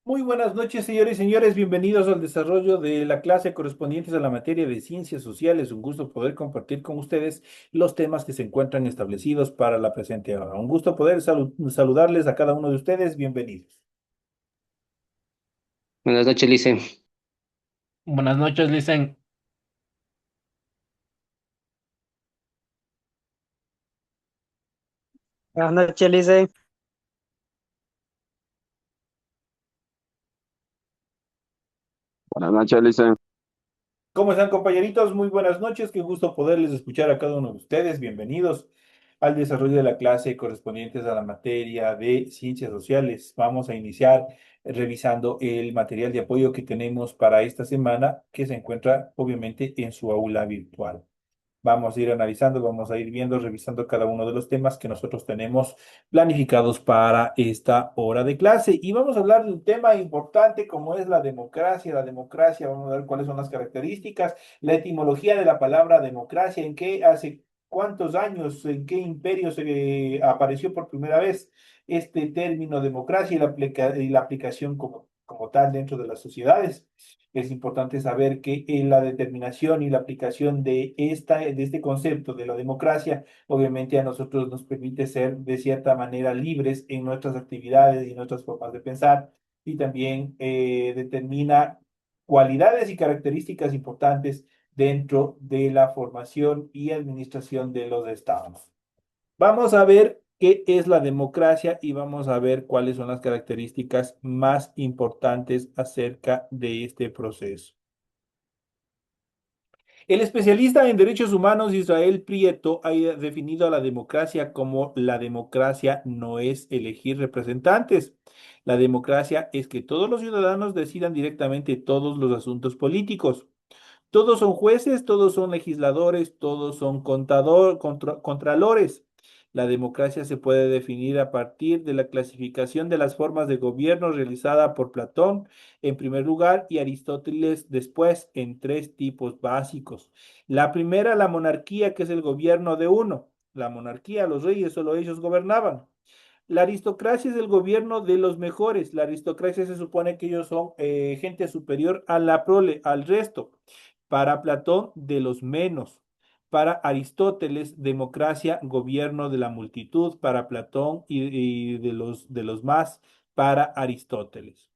Muy buenas noches, señores y señores. Bienvenidos al desarrollo de la clase correspondientes a la materia de ciencias sociales. Un gusto poder compartir con ustedes los temas que se encuentran establecidos para la presente hora. Un gusto poder saludarles a cada uno de ustedes. Bienvenidos. Buenas noches, Lice. Buenas noches, Licen. Buenas noches, Lice. Buenas noches, Licen. ¿Cómo están, compañeritos? Muy buenas noches. Qué gusto poderles escuchar a cada uno de ustedes. Bienvenidos al desarrollo de la clase correspondientes a la materia de ciencias sociales. Vamos a iniciar revisando el material de apoyo que tenemos para esta semana, que se encuentra obviamente en su aula virtual. Vamos a ir analizando, vamos a ir viendo, revisando cada uno de los temas que nosotros tenemos planificados para esta hora de clase. Y vamos a hablar de un tema importante como es la democracia. La democracia, vamos a ver cuáles son las características, la etimología de la palabra democracia, en qué hace cuántos años, en qué imperio se apareció por primera vez este término democracia y la aplicación como tal dentro de las sociedades. Es importante saber que en la determinación y la aplicación de este concepto de la democracia, obviamente a nosotros nos permite ser de cierta manera libres en nuestras actividades y nuestras formas de pensar y también determina cualidades y características importantes dentro de la formación y administración de los estados. Vamos a ver qué es la democracia y vamos a ver cuáles son las características más importantes acerca de este proceso. El especialista en derechos humanos Israel Prieto ha definido a la democracia como la democracia no es elegir representantes. La democracia es que todos los ciudadanos decidan directamente todos los asuntos políticos. Todos son jueces, todos son legisladores, todos son contralores. La democracia se puede definir a partir de la clasificación de las formas de gobierno realizada por Platón en primer lugar y Aristóteles después en tres tipos básicos. La primera, la monarquía, que es el gobierno de uno. La monarquía, los reyes, solo ellos gobernaban. La aristocracia es el gobierno de los mejores. La aristocracia se supone que ellos son gente superior a la prole, al resto. Para Platón, de los menos. Para Aristóteles, democracia, gobierno de la multitud. Para Platón y de los más, para Aristóteles.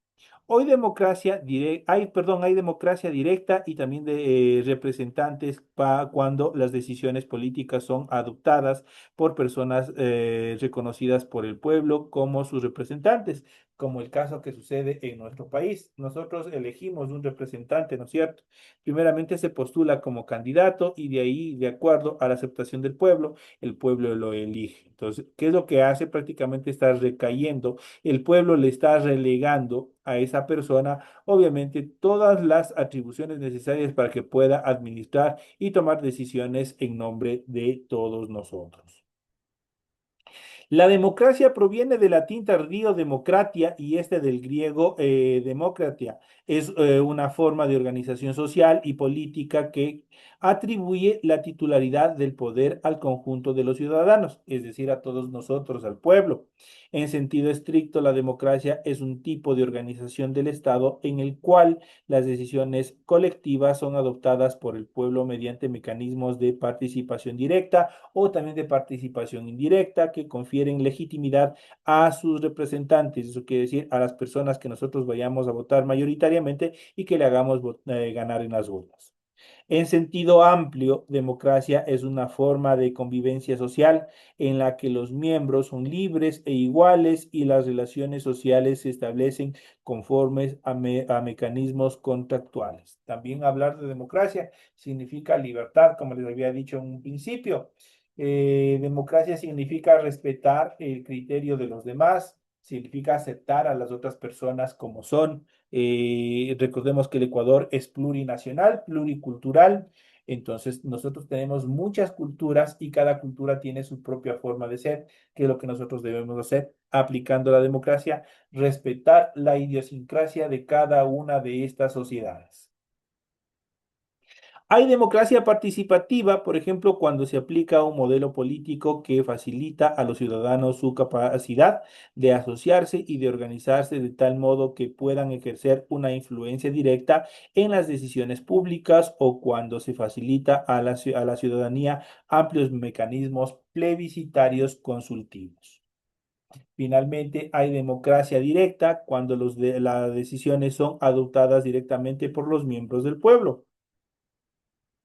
Hoy hay democracia directa y también de representantes cuando las decisiones políticas son adoptadas por personas reconocidas por el pueblo como sus representantes, como el caso que sucede en nuestro país. Nosotros elegimos un representante, ¿no es cierto? Primeramente se postula como candidato y de ahí, de acuerdo a la aceptación del pueblo, el pueblo lo elige. Entonces, ¿qué es lo que hace? Prácticamente está recayendo, el pueblo le está relegando a esa persona, obviamente, todas las atribuciones necesarias para que pueda administrar y tomar decisiones en nombre de todos nosotros. La democracia proviene del latín tardío democratia y este del griego democratia. Es una forma de organización social y política que atribuye la titularidad del poder al conjunto de los ciudadanos, es decir, a todos nosotros, al pueblo. En sentido estricto, la democracia es un tipo de organización del Estado en el cual las decisiones colectivas son adoptadas por el pueblo mediante mecanismos de participación directa o también de participación indirecta que confieren legitimidad a sus representantes. Eso quiere decir a las personas que nosotros vayamos a votar mayoritariamente y que le hagamos ganar en las urnas. En sentido amplio, democracia es una forma de convivencia social en la que los miembros son libres e iguales y las relaciones sociales se establecen conformes a mecanismos contractuales. También hablar de democracia significa libertad, como les había dicho en un principio. Democracia significa respetar el criterio de los demás, significa aceptar a las otras personas como son. Recordemos que el Ecuador es plurinacional, pluricultural, entonces nosotros tenemos muchas culturas y cada cultura tiene su propia forma de ser, que es lo que nosotros debemos hacer aplicando la democracia, respetar la idiosincrasia de cada una de estas sociedades. Hay democracia participativa, por ejemplo, cuando se aplica un modelo político que facilita a los ciudadanos su capacidad de asociarse y de organizarse de tal modo que puedan ejercer una influencia directa en las decisiones públicas o cuando se facilita a a la ciudadanía amplios mecanismos plebiscitarios consultivos. Finalmente, hay democracia directa cuando las decisiones son adoptadas directamente por los miembros del pueblo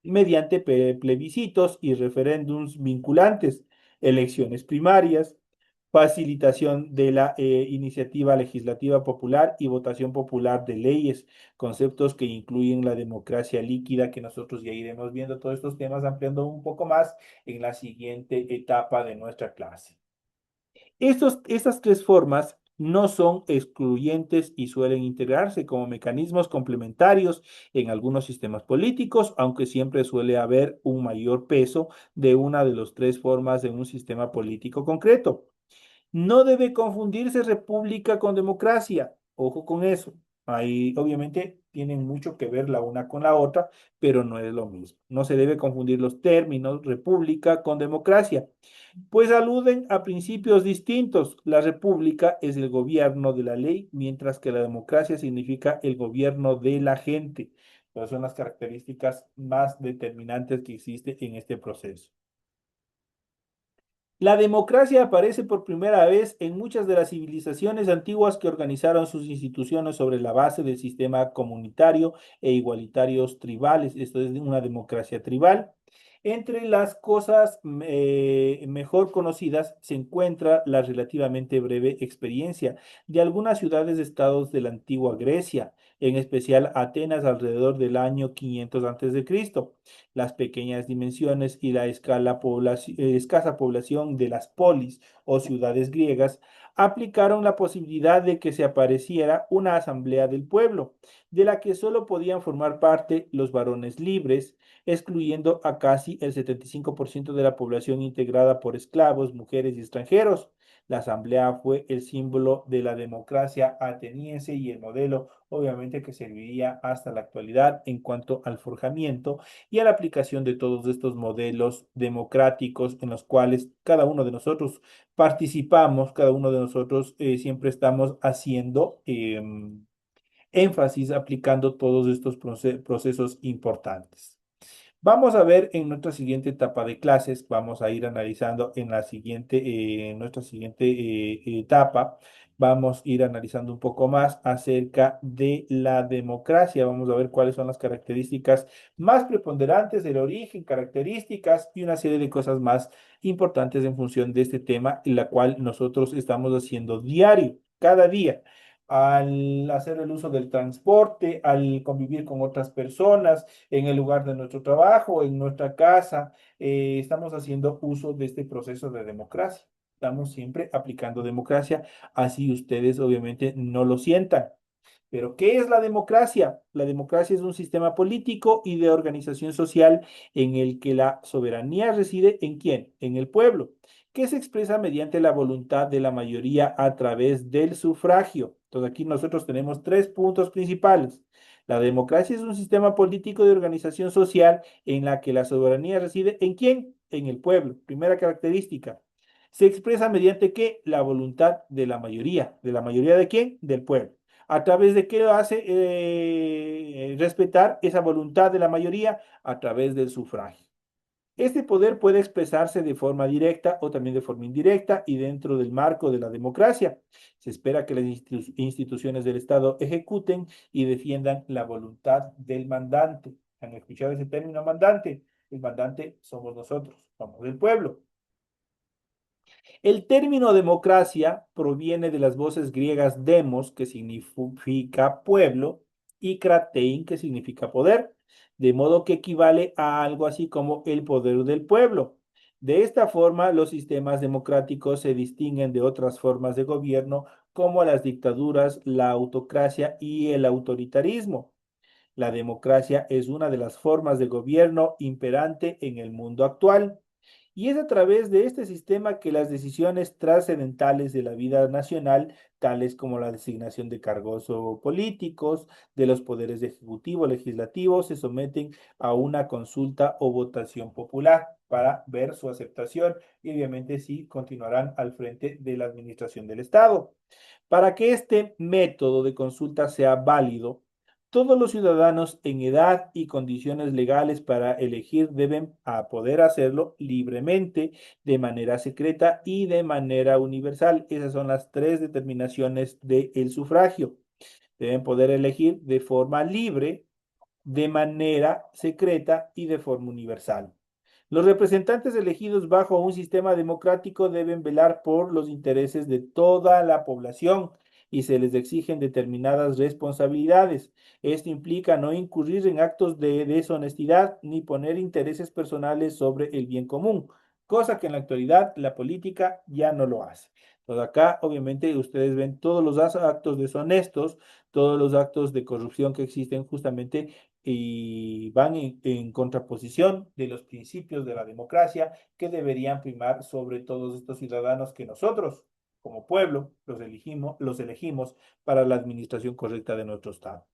mediante plebiscitos y referéndums vinculantes, elecciones primarias, facilitación de la iniciativa legislativa popular y votación popular de leyes, conceptos que incluyen la democracia líquida, que nosotros ya iremos viendo todos estos temas ampliando un poco más en la siguiente etapa de nuestra clase. Estas tres formas no son excluyentes y suelen integrarse como mecanismos complementarios en algunos sistemas políticos, aunque siempre suele haber un mayor peso de una de las tres formas de un sistema político concreto. No debe confundirse república con democracia. Ojo con eso. Ahí obviamente tienen mucho que ver la una con la otra, pero no es lo mismo. No se debe confundir los términos república con democracia, pues aluden a principios distintos. La república es el gobierno de la ley, mientras que la democracia significa el gobierno de la gente. Esas son las características más determinantes que existen en este proceso. La democracia aparece por primera vez en muchas de las civilizaciones antiguas que organizaron sus instituciones sobre la base del sistema comunitario e igualitarios tribales. Esto es una democracia tribal. Entre las cosas mejor conocidas se encuentra la relativamente breve experiencia de algunas ciudades-estados de la antigua Grecia, en especial Atenas alrededor del año 500 a.C. Las pequeñas dimensiones y la escasa población de las polis o ciudades griegas aplicaron la posibilidad de que se apareciera una asamblea del pueblo, de la que solo podían formar parte los varones libres, excluyendo a casi el 75% de la población integrada por esclavos, mujeres y extranjeros. La asamblea fue el símbolo de la democracia ateniense y el modelo, obviamente, que serviría hasta la actualidad en cuanto al forjamiento y a la aplicación de todos estos modelos democráticos en los cuales cada uno de nosotros participamos, cada uno de nosotros siempre estamos haciendo énfasis, aplicando todos estos procesos importantes. Vamos a ver en nuestra siguiente etapa de clases, vamos a ir analizando en la siguiente, nuestra siguiente etapa, vamos a ir analizando un poco más acerca de la democracia, vamos a ver cuáles son las características más preponderantes del origen, características y una serie de cosas más importantes en función de este tema, en la cual nosotros estamos haciendo diario, cada día. Al hacer el uso del transporte, al convivir con otras personas, en el lugar de nuestro trabajo, en nuestra casa, estamos haciendo uso de este proceso de democracia. Estamos siempre aplicando democracia, así ustedes obviamente no lo sientan. Pero, ¿qué es la democracia? La democracia es un sistema político y de organización social en el que la soberanía reside ¿en quién? En el pueblo, que se expresa mediante la voluntad de la mayoría a través del sufragio. Entonces, aquí nosotros tenemos tres puntos principales. La democracia es un sistema político de organización social en la que la soberanía reside ¿en quién? En el pueblo. Primera característica. Se expresa mediante ¿qué? La voluntad de la mayoría. ¿De la mayoría de quién? Del pueblo. ¿A través de qué lo hace respetar esa voluntad de la mayoría? A través del sufragio. Este poder puede expresarse de forma directa o también de forma indirecta y dentro del marco de la democracia. Se espera que las instituciones del Estado ejecuten y defiendan la voluntad del mandante. ¿Han escuchado ese término mandante? El mandante somos nosotros, somos el pueblo. El término democracia proviene de las voces griegas demos, que significa pueblo, y kratein, que significa poder, de modo que equivale a algo así como el poder del pueblo. De esta forma, los sistemas democráticos se distinguen de otras formas de gobierno, como las dictaduras, la autocracia y el autoritarismo. La democracia es una de las formas de gobierno imperante en el mundo actual Y es a través de este sistema que las decisiones trascendentales de la vida nacional, tales como la designación de cargos o políticos, de los poderes ejecutivo, legislativo, se someten a una consulta o votación popular para ver su aceptación y obviamente si continuarán al frente de la administración del Estado. Para que este método de consulta sea válido, todos los ciudadanos en edad y condiciones legales para elegir deben poder hacerlo libremente, de manera secreta y de manera universal. Esas son las tres determinaciones del sufragio. Deben poder elegir de forma libre, de manera secreta y de forma universal. Los representantes elegidos bajo un sistema democrático deben velar por los intereses de toda la población y se les exigen determinadas responsabilidades. Esto implica no incurrir en actos de deshonestidad ni poner intereses personales sobre el bien común, cosa que en la actualidad la política ya no lo hace. Entonces acá, obviamente, ustedes ven todos los actos deshonestos, todos los actos de corrupción que existen justamente y van en contraposición de los principios de la democracia que deberían primar sobre todos estos ciudadanos que nosotros, como pueblo, los elegimos para la administración correcta de nuestro Estado.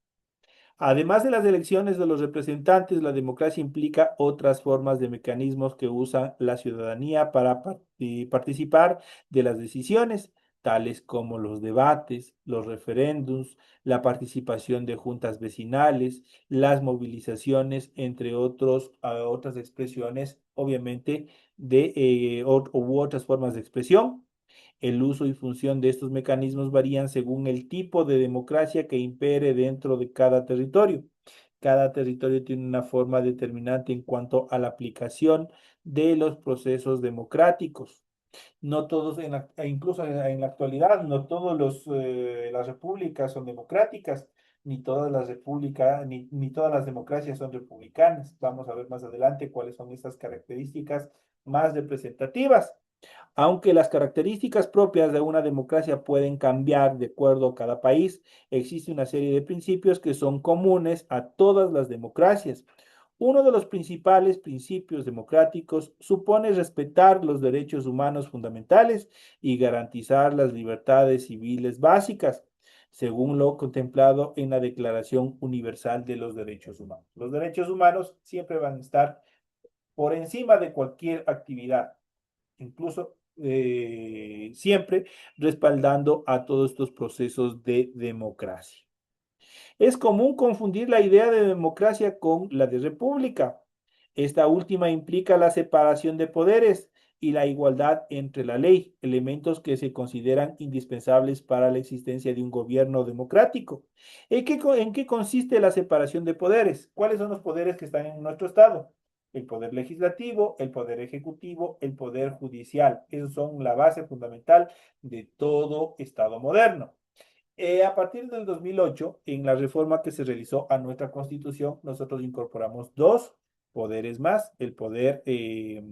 Además de las elecciones de los representantes, la democracia implica otras formas de mecanismos que usa la ciudadanía para participar de las decisiones, tales como los debates, los referéndums, la participación de juntas vecinales, las movilizaciones, entre otras expresiones, obviamente, u otras formas de expresión. El uso y función de estos mecanismos varían según el tipo de democracia que impere dentro de cada territorio. Cada territorio tiene una forma determinante en cuanto a la aplicación de los procesos democráticos. No todos, incluso en la actualidad, no todas las repúblicas son democráticas, ni todas las repúblicas, ni todas las democracias son republicanas. Vamos a ver más adelante cuáles son estas características más representativas. Aunque las características propias de una democracia pueden cambiar de acuerdo a cada país, existe una serie de principios que son comunes a todas las democracias. Uno de los principales principios democráticos supone respetar los derechos humanos fundamentales y garantizar las libertades civiles básicas, según lo contemplado en la Declaración Universal de los Derechos Humanos. Los derechos humanos siempre van a estar por encima de cualquier actividad, incluso siempre respaldando a todos estos procesos de democracia. Es común confundir la idea de democracia con la de república. Esta última implica la separación de poderes y la igualdad entre la ley, elementos que se consideran indispensables para la existencia de un gobierno democrático. En qué consiste la separación de poderes? ¿Cuáles son los poderes que están en nuestro Estado? El poder legislativo, el poder ejecutivo, el poder judicial. Esos son la base fundamental de todo Estado moderno. A partir del 2008, en la reforma que se realizó a nuestra Constitución, nosotros incorporamos dos poderes más, eh,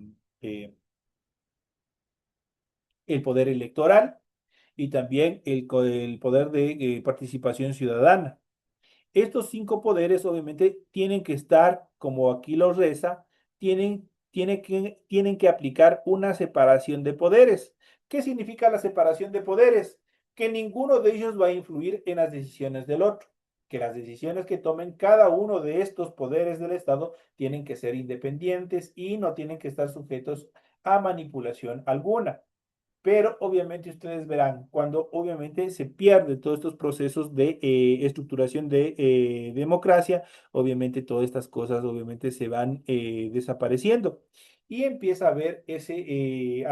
el poder electoral y también el poder de participación ciudadana. Estos cinco poderes obviamente tienen que estar, como aquí lo reza, tienen que aplicar una separación de poderes. ¿Qué significa la separación de poderes? Que ninguno de ellos va a influir en las decisiones del otro, que las decisiones que tomen cada uno de estos poderes del Estado tienen que ser independientes y no tienen que estar sujetos a manipulación alguna. Pero obviamente ustedes verán, cuando obviamente se pierden todos estos procesos de estructuración de democracia, obviamente todas estas cosas obviamente se van desapareciendo y empieza a haber ese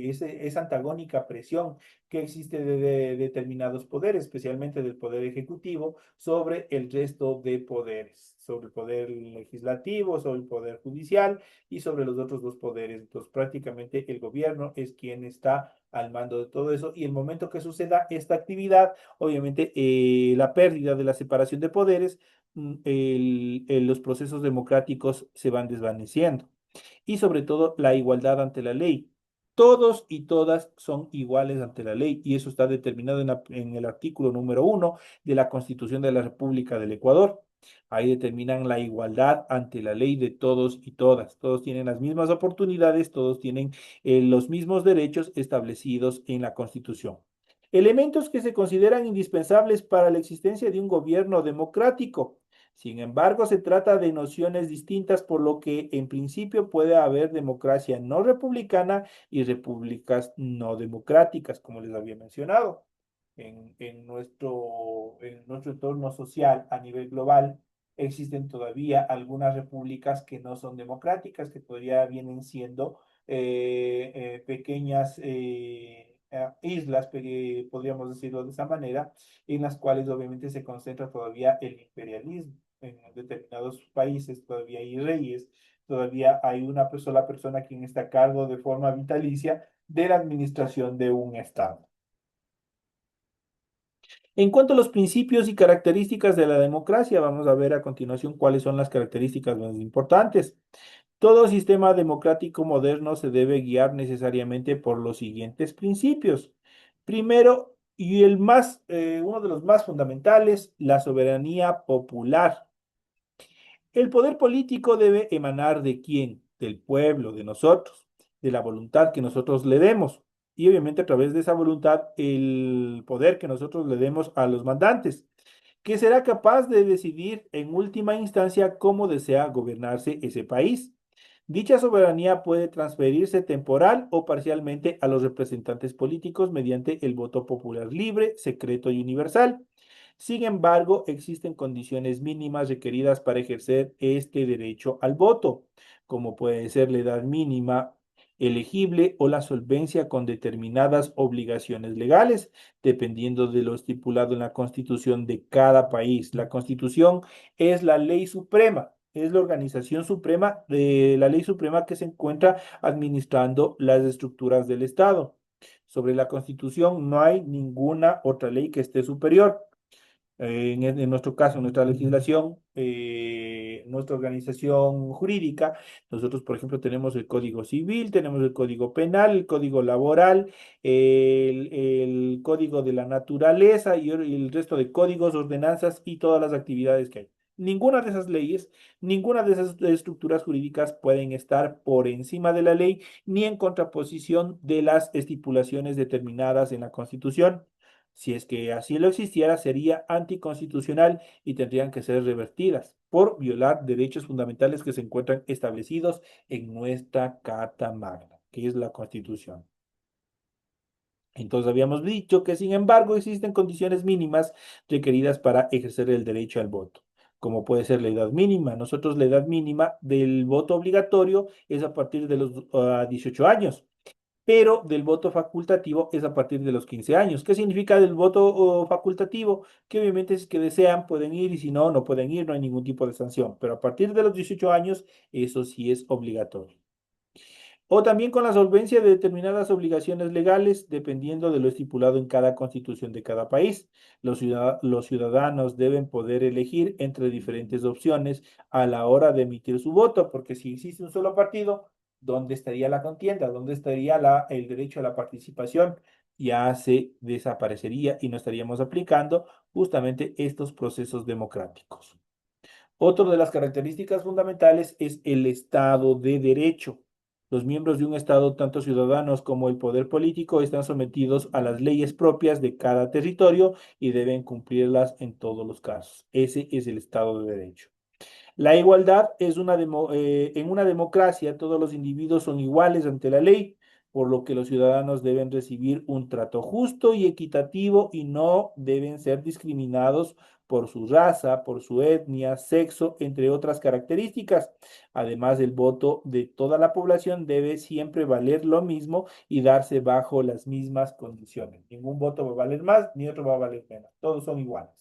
esa antagónica presión que existe de determinados poderes, especialmente del poder ejecutivo, sobre el resto de poderes, sobre el poder legislativo, sobre el poder judicial y sobre los otros dos poderes. Entonces, prácticamente el gobierno es quien está al mando de todo eso y el momento que suceda esta actividad, obviamente la pérdida de la separación de poderes, los procesos democráticos se van desvaneciendo y sobre todo la igualdad ante la ley. Todos y todas son iguales ante la ley y eso está determinado en el artículo número 1 de la Constitución de la República del Ecuador. Ahí determinan la igualdad ante la ley de todos y todas. Todos tienen las mismas oportunidades, todos tienen los mismos derechos establecidos en la Constitución. Elementos que se consideran indispensables para la existencia de un gobierno democrático. Sin embargo, se trata de nociones distintas, por lo que en principio puede haber democracia no republicana y repúblicas no democráticas, como les había mencionado. En nuestro entorno social a nivel global existen todavía algunas repúblicas que no son democráticas, que todavía vienen siendo pequeñas islas, podríamos decirlo de esa manera, en las cuales obviamente se concentra todavía el imperialismo. En determinados países todavía hay reyes, todavía hay una sola persona quien está a cargo de forma vitalicia de la administración de un estado. En cuanto a los principios y características de la democracia, vamos a ver a continuación cuáles son las características más importantes. Todo sistema democrático moderno se debe guiar necesariamente por los siguientes principios. Primero, y uno de los más fundamentales, la soberanía popular. El poder político debe emanar de quién, del pueblo, de nosotros, de la voluntad que nosotros le demos. Y obviamente a través de esa voluntad, el poder que nosotros le demos a los mandantes, que será capaz de decidir en última instancia cómo desea gobernarse ese país. Dicha soberanía puede transferirse temporal o parcialmente a los representantes políticos mediante el voto popular libre, secreto y universal. Sin embargo, existen condiciones mínimas requeridas para ejercer este derecho al voto, como puede ser la edad mínima elegible o la solvencia con determinadas obligaciones legales, dependiendo de lo estipulado en la Constitución de cada país. La Constitución es la ley suprema, es la organización suprema de la ley suprema que se encuentra administrando las estructuras del Estado. Sobre la Constitución no hay ninguna otra ley que esté superior. En nuestro caso, nuestra legislación, nuestra organización jurídica, nosotros, por ejemplo, tenemos el Código Civil, tenemos el Código Penal, el Código Laboral, el Código de la Naturaleza y el resto de códigos, ordenanzas y todas las actividades que hay. Ninguna de esas leyes, ninguna de esas estructuras jurídicas pueden estar por encima de la ley ni en contraposición de las estipulaciones determinadas en la Constitución. Si es que así lo existiera, sería anticonstitucional y tendrían que ser revertidas por violar derechos fundamentales que se encuentran establecidos en nuestra Carta Magna, que es la Constitución. Entonces habíamos dicho que, sin embargo, existen condiciones mínimas requeridas para ejercer el derecho al voto, como puede ser la edad mínima. Nosotros la edad mínima del voto obligatorio es a partir de los 18 años, pero del voto facultativo es a partir de los 15 años. ¿Qué significa del voto facultativo? Que obviamente si es que desean pueden ir y si no, no pueden ir, no hay ningún tipo de sanción, pero a partir de los 18 años eso sí es obligatorio. O también con la solvencia de determinadas obligaciones legales, dependiendo de lo estipulado en cada constitución de cada país. Los ciudadanos deben poder elegir entre diferentes opciones a la hora de emitir su voto, porque si existe un solo partido, ¿dónde estaría la contienda? ¿Dónde estaría el derecho a la participación? Ya se desaparecería y no estaríamos aplicando justamente estos procesos democráticos. Otra de las características fundamentales es el Estado de Derecho. Los miembros de un Estado, tanto ciudadanos como el poder político, están sometidos a las leyes propias de cada territorio y deben cumplirlas en todos los casos. Ese es el Estado de Derecho. La igualdad es en una democracia, todos los individuos son iguales ante la ley, por lo que los ciudadanos deben recibir un trato justo y equitativo y no deben ser discriminados por su raza, por su etnia, sexo, entre otras características. Además, el voto de toda la población debe siempre valer lo mismo y darse bajo las mismas condiciones. Ningún voto va a valer más, ni otro va a valer menos. Todos son iguales.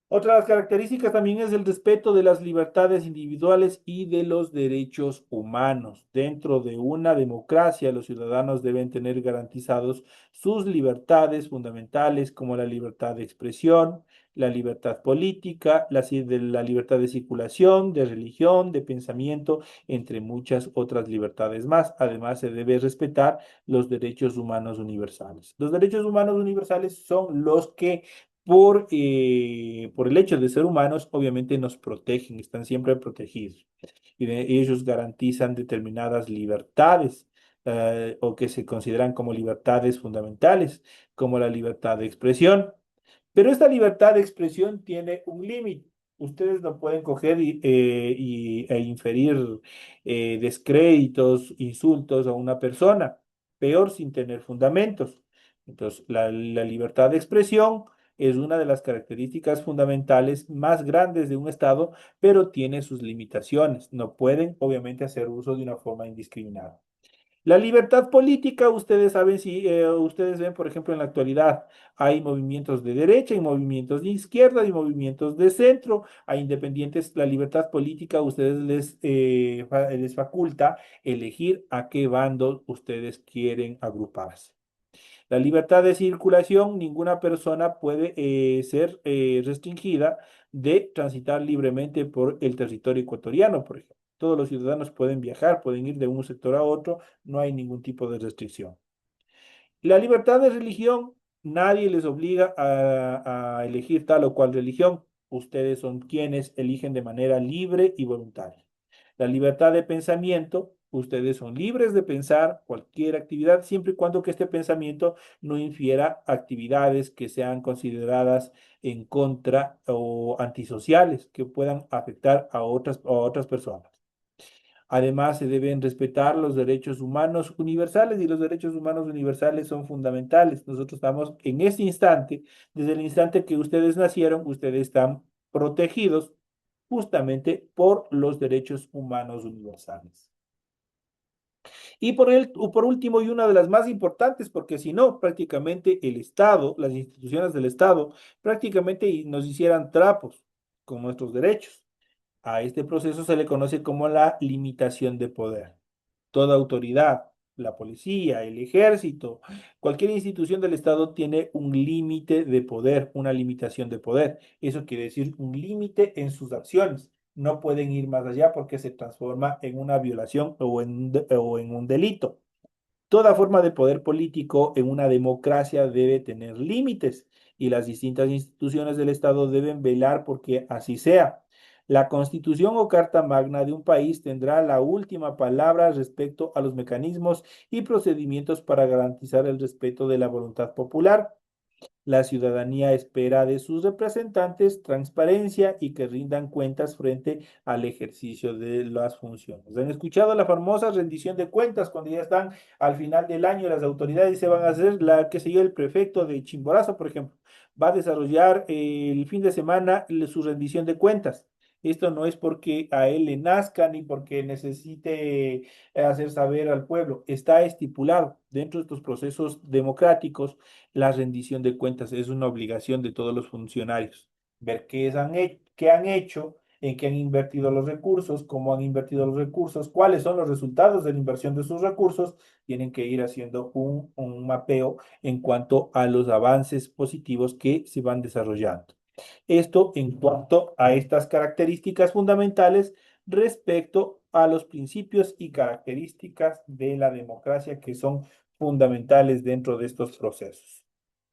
Otra de las características también es el respeto de las libertades individuales y de los derechos humanos. Dentro de una democracia, los ciudadanos deben tener garantizados sus libertades fundamentales como la libertad de expresión, la libertad política, la libertad de circulación, de religión, de pensamiento, entre muchas otras libertades más. Además, se debe respetar los derechos humanos universales. Los derechos humanos universales son los que por el hecho de ser humanos, obviamente nos protegen, están siempre protegidos. Ellos garantizan determinadas libertades o que se consideran como libertades fundamentales, como la libertad de expresión. Pero esta libertad de expresión tiene un límite. Ustedes no pueden coger e inferir descréditos, insultos a una persona, peor sin tener fundamentos. Entonces, la libertad de expresión es una de las características fundamentales más grandes de un Estado, pero tiene sus limitaciones. No pueden, obviamente, hacer uso de una forma indiscriminada. La libertad política, ustedes saben, si ustedes ven, por ejemplo, en la actualidad, hay movimientos de derecha, hay movimientos de izquierda, hay movimientos de centro, hay independientes. La libertad política, ustedes les faculta elegir a qué bando ustedes quieren agruparse. La libertad de circulación, ninguna persona puede ser restringida de transitar libremente por el territorio ecuatoriano, por ejemplo. Todos los ciudadanos pueden viajar, pueden ir de un sector a otro, no hay ningún tipo de restricción. La libertad de religión, nadie les obliga a elegir tal o cual religión. Ustedes son quienes eligen de manera libre y voluntaria. La libertad de pensamiento, ustedes son libres de pensar cualquier actividad siempre y cuando que este pensamiento no infiera actividades que sean consideradas en contra o antisociales, que puedan afectar a otras personas. Además, se deben respetar los derechos humanos universales y los derechos humanos universales son fundamentales. Nosotros estamos en este instante, desde el instante que ustedes nacieron, ustedes están protegidos justamente por los derechos humanos universales. Y por último, y una de las más importantes, porque si no, prácticamente el Estado, las instituciones del Estado, prácticamente nos hicieran trapos con nuestros derechos. A este proceso se le conoce como la limitación de poder. Toda autoridad, la policía, el ejército, cualquier institución del Estado tiene un límite de poder, una limitación de poder. Eso quiere decir un límite en sus acciones. No pueden ir más allá porque se transforma en una violación o en un delito. Toda forma de poder político en una democracia debe tener límites y las distintas instituciones del Estado deben velar porque así sea. La Constitución o Carta Magna de un país tendrá la última palabra respecto a los mecanismos y procedimientos para garantizar el respeto de la voluntad popular. La ciudadanía espera de sus representantes transparencia y que rindan cuentas frente al ejercicio de las funciones. ¿Han escuchado la famosa rendición de cuentas cuando ya están al final del año las autoridades se van a hacer la que se yo el prefecto de Chimborazo, por ejemplo, va a desarrollar el fin de semana su rendición de cuentas? Esto no es porque a él le nazca ni porque necesite hacer saber al pueblo. Está estipulado dentro de estos procesos democráticos. La rendición de cuentas es una obligación de todos los funcionarios. Ver qué han hecho, en qué han invertido los recursos, cómo han invertido los recursos, cuáles son los resultados de la inversión de sus recursos. Tienen que ir haciendo un mapeo en cuanto a los avances positivos que se van desarrollando. Esto en cuanto a estas características fundamentales respecto a los principios y características de la democracia que son fundamentales dentro de estos procesos.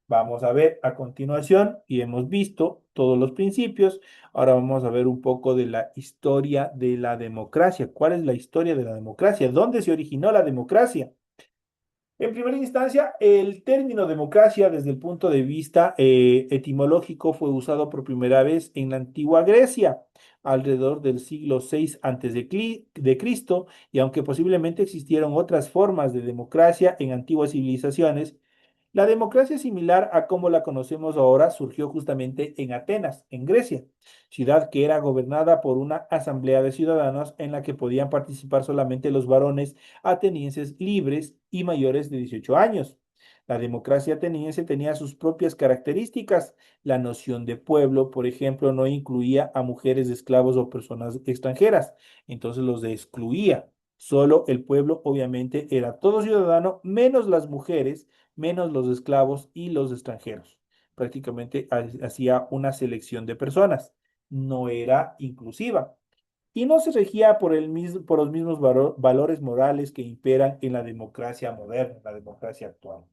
Vamos a ver a continuación, y hemos visto todos los principios, ahora vamos a ver un poco de la historia de la democracia. ¿Cuál es la historia de la democracia? ¿Dónde se originó la democracia? En primera instancia, el término democracia desde el punto de vista etimológico fue usado por primera vez en la antigua Grecia, alrededor del siglo VI de Cristo, y aunque posiblemente existieron otras formas de democracia en antiguas civilizaciones, la democracia similar a como la conocemos ahora surgió justamente en Atenas, en Grecia, ciudad que era gobernada por una asamblea de ciudadanos en la que podían participar solamente los varones atenienses libres y mayores de 18 años. La democracia ateniense tenía sus propias características. La noción de pueblo, por ejemplo, no incluía a mujeres, esclavos o personas extranjeras, entonces los excluía. Solo el pueblo, obviamente, era todo ciudadano, menos las mujeres, menos los esclavos y los extranjeros. Prácticamente hacía una selección de personas. No era inclusiva y no se regía por los mismos valores morales que imperan en la democracia moderna, la democracia actual.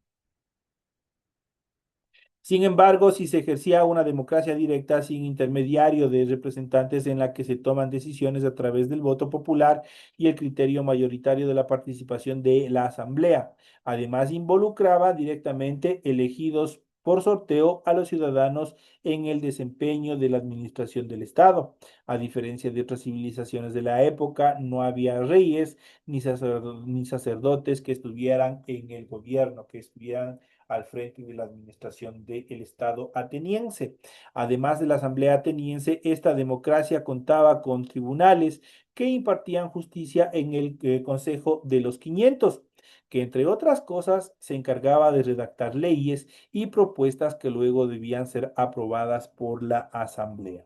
Sin embargo, si se ejercía una democracia directa sin intermediario de representantes en la que se toman decisiones a través del voto popular y el criterio mayoritario de la participación de la asamblea, además involucraba directamente elegidos por sorteo a los ciudadanos en el desempeño de la administración del Estado. A diferencia de otras civilizaciones de la época, no había reyes ni sacerdotes que estuvieran en el gobierno, que estuvieran al frente de la administración del Estado ateniense. Además de la Asamblea ateniense, esta democracia contaba con tribunales que impartían justicia en el Consejo de los 500, que entre otras cosas se encargaba de redactar leyes y propuestas que luego debían ser aprobadas por la Asamblea.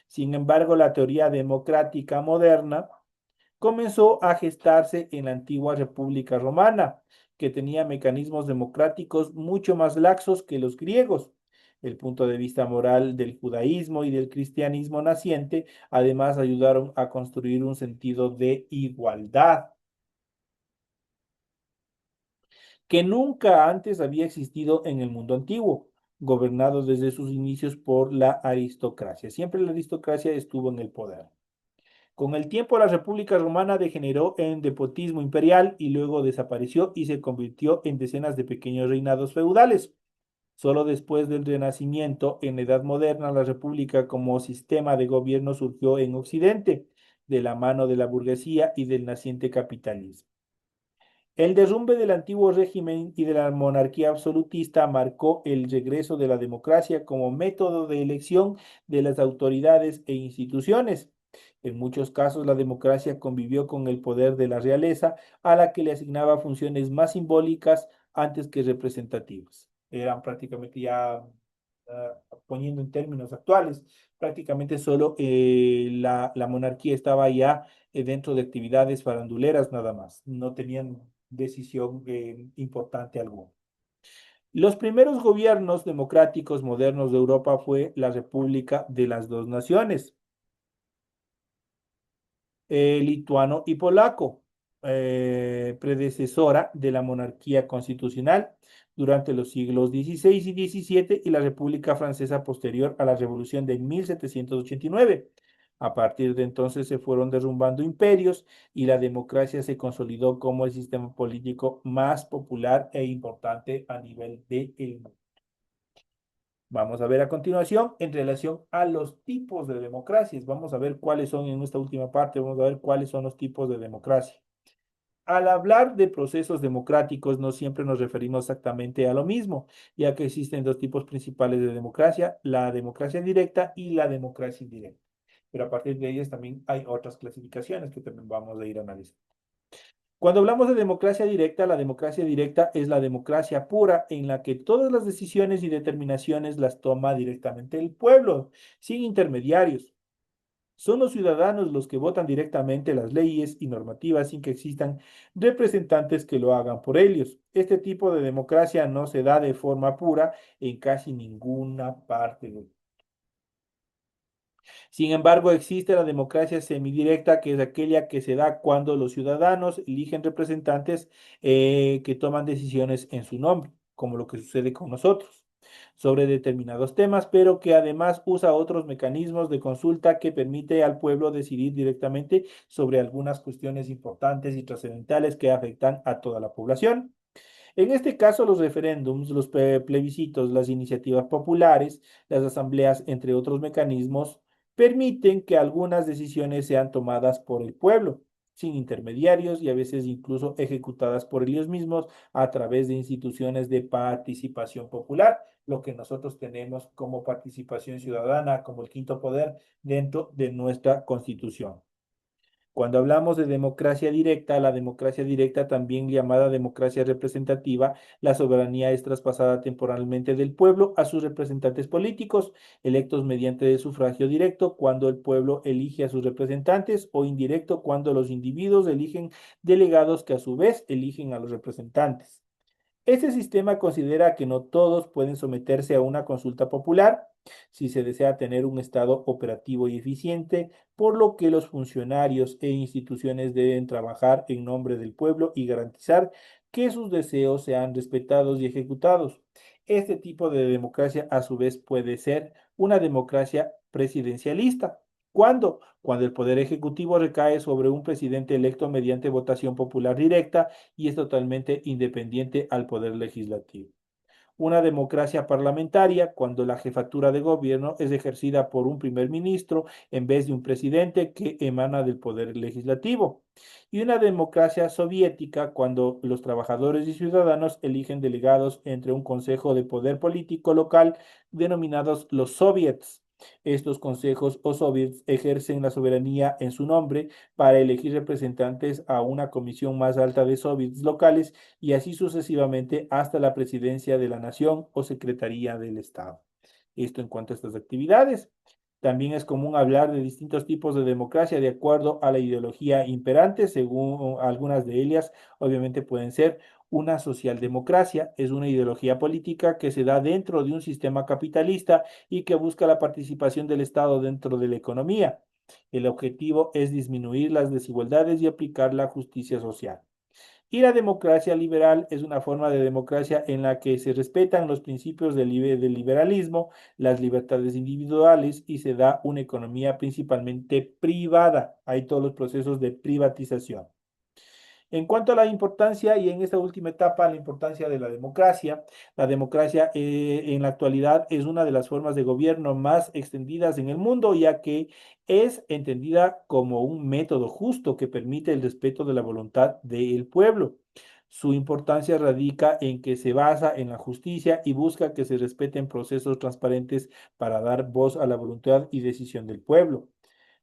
Sin embargo, la teoría democrática moderna comenzó a gestarse en la antigua República Romana, que tenía mecanismos democráticos mucho más laxos que los griegos. El punto de vista moral del judaísmo y del cristianismo naciente además ayudaron a construir un sentido de igualdad que nunca antes había existido en el mundo antiguo, gobernado desde sus inicios por la aristocracia. Siempre la aristocracia estuvo en el poder. Con el tiempo, la República Romana degeneró en despotismo imperial y luego desapareció y se convirtió en decenas de pequeños reinados feudales. Solo después del Renacimiento, en la Edad Moderna, la República como sistema de gobierno surgió en Occidente, de la mano de la burguesía y del naciente capitalismo. El derrumbe del antiguo régimen y de la monarquía absolutista marcó el regreso de la democracia como método de elección de las autoridades e instituciones. En muchos casos, la democracia convivió con el poder de la realeza, a la que le asignaba funciones más simbólicas antes que representativas. Eran prácticamente ya, poniendo en términos actuales, prácticamente solo la monarquía estaba ya dentro de actividades faranduleras nada más. No tenían decisión importante alguna. Los primeros gobiernos democráticos modernos de Europa fue la República de las Dos Naciones, lituano y polaco, predecesora de la monarquía constitucional durante los siglos XVI y XVII y la República Francesa posterior a la Revolución de 1789. A partir de entonces se fueron derrumbando imperios y la democracia se consolidó como el sistema político más popular e importante a nivel del mundo. Vamos a ver a continuación en relación a los tipos de democracias. Vamos a ver cuáles son en esta última parte, vamos a ver cuáles son los tipos de democracia. Al hablar de procesos democráticos, no siempre nos referimos exactamente a lo mismo, ya que existen dos tipos principales de democracia, la democracia directa y la democracia indirecta. Pero a partir de ellas también hay otras clasificaciones que también vamos a ir analizando. Cuando hablamos de democracia directa, la democracia directa es la democracia pura en la que todas las decisiones y determinaciones las toma directamente el pueblo, sin intermediarios. Son los ciudadanos los que votan directamente las leyes y normativas sin que existan representantes que lo hagan por ellos. Este tipo de democracia no se da de forma pura en casi ninguna parte del mundo. Sin embargo, existe la democracia semidirecta, que es aquella que se da cuando los ciudadanos eligen representantes que toman decisiones en su nombre, como lo que sucede con nosotros, sobre determinados temas, pero que además usa otros mecanismos de consulta que permite al pueblo decidir directamente sobre algunas cuestiones importantes y trascendentales que afectan a toda la población. En este caso, los referéndums, los plebiscitos, las iniciativas populares, las asambleas, entre otros mecanismos, permiten que algunas decisiones sean tomadas por el pueblo, sin intermediarios y a veces incluso ejecutadas por ellos mismos a través de instituciones de participación popular, lo que nosotros tenemos como participación ciudadana, como el quinto poder dentro de nuestra Constitución. Cuando hablamos de democracia directa, la democracia directa, también llamada democracia representativa, la soberanía es traspasada temporalmente del pueblo a sus representantes políticos, electos mediante sufragio directo, cuando el pueblo elige a sus representantes, o indirecto, cuando los individuos eligen delegados que a su vez eligen a los representantes. Este sistema considera que no todos pueden someterse a una consulta popular si se desea tener un Estado operativo y eficiente, por lo que los funcionarios e instituciones deben trabajar en nombre del pueblo y garantizar que sus deseos sean respetados y ejecutados. Este tipo de democracia, a su vez, puede ser una democracia presidencialista. ¿Cuándo? Cuando el poder ejecutivo recae sobre un presidente electo mediante votación popular directa y es totalmente independiente al poder legislativo. Una democracia parlamentaria cuando la jefatura de gobierno es ejercida por un primer ministro en vez de un presidente que emana del poder legislativo. Y una democracia soviética cuando los trabajadores y ciudadanos eligen delegados entre un consejo de poder político local denominados los soviets. Estos consejos o soviets ejercen la soberanía en su nombre para elegir representantes a una comisión más alta de soviets locales y así sucesivamente hasta la presidencia de la nación o secretaría del Estado. Esto en cuanto a estas actividades. También es común hablar de distintos tipos de democracia de acuerdo a la ideología imperante, según algunas de ellas, obviamente pueden ser una socialdemocracia, es una ideología política que se da dentro de un sistema capitalista y que busca la participación del Estado dentro de la economía. El objetivo es disminuir las desigualdades y aplicar la justicia social. Y la democracia liberal es una forma de democracia en la que se respetan los principios del liberalismo, las libertades individuales y se da una economía principalmente privada. Hay todos los procesos de privatización. En cuanto a la importancia, y en esta última etapa, la importancia de la democracia en la actualidad es una de las formas de gobierno más extendidas en el mundo, ya que es entendida como un método justo que permite el respeto de la voluntad del pueblo. Su importancia radica en que se basa en la justicia y busca que se respeten procesos transparentes para dar voz a la voluntad y decisión del pueblo.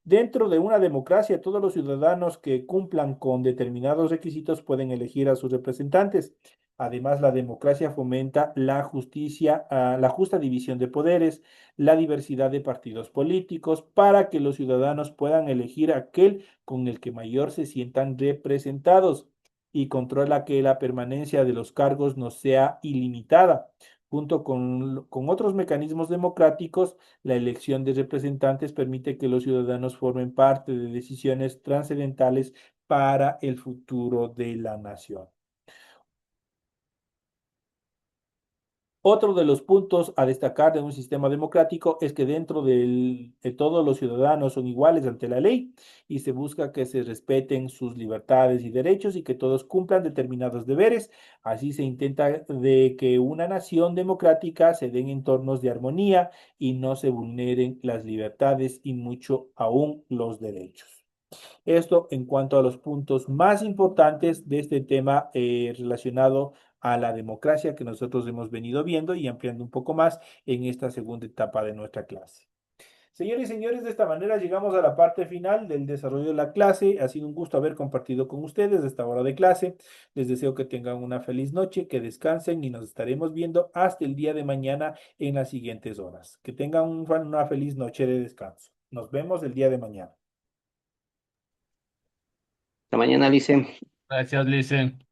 Dentro de una democracia, todos los ciudadanos que cumplan con determinados requisitos pueden elegir a sus representantes. Además, la democracia fomenta la justicia, la justa división de poderes, la diversidad de partidos políticos, para que los ciudadanos puedan elegir aquel con el que mayor se sientan representados y controla que la permanencia de los cargos no sea ilimitada. Junto con otros mecanismos democráticos, la elección de representantes permite que los ciudadanos formen parte de decisiones trascendentales para el futuro de la nación. Otro de los puntos a destacar de un sistema democrático es que de todos los ciudadanos son iguales ante la ley y se busca que se respeten sus libertades y derechos y que todos cumplan determinados deberes. Así se intenta de que una nación democrática se dé en entornos de armonía y no se vulneren las libertades y mucho aún los derechos. Esto en cuanto a los puntos más importantes de este tema relacionado a la democracia que nosotros hemos venido viendo y ampliando un poco más en esta segunda etapa de nuestra clase. Señores y señores, de esta manera llegamos a la parte final del desarrollo de la clase. Ha sido un gusto haber compartido con ustedes esta hora de clase. Les deseo que tengan una feliz noche, que descansen y nos estaremos viendo hasta el día de mañana en las siguientes horas. Que tengan una feliz noche de descanso. Nos vemos el día de mañana. Hasta mañana, Lice. Gracias, Licen.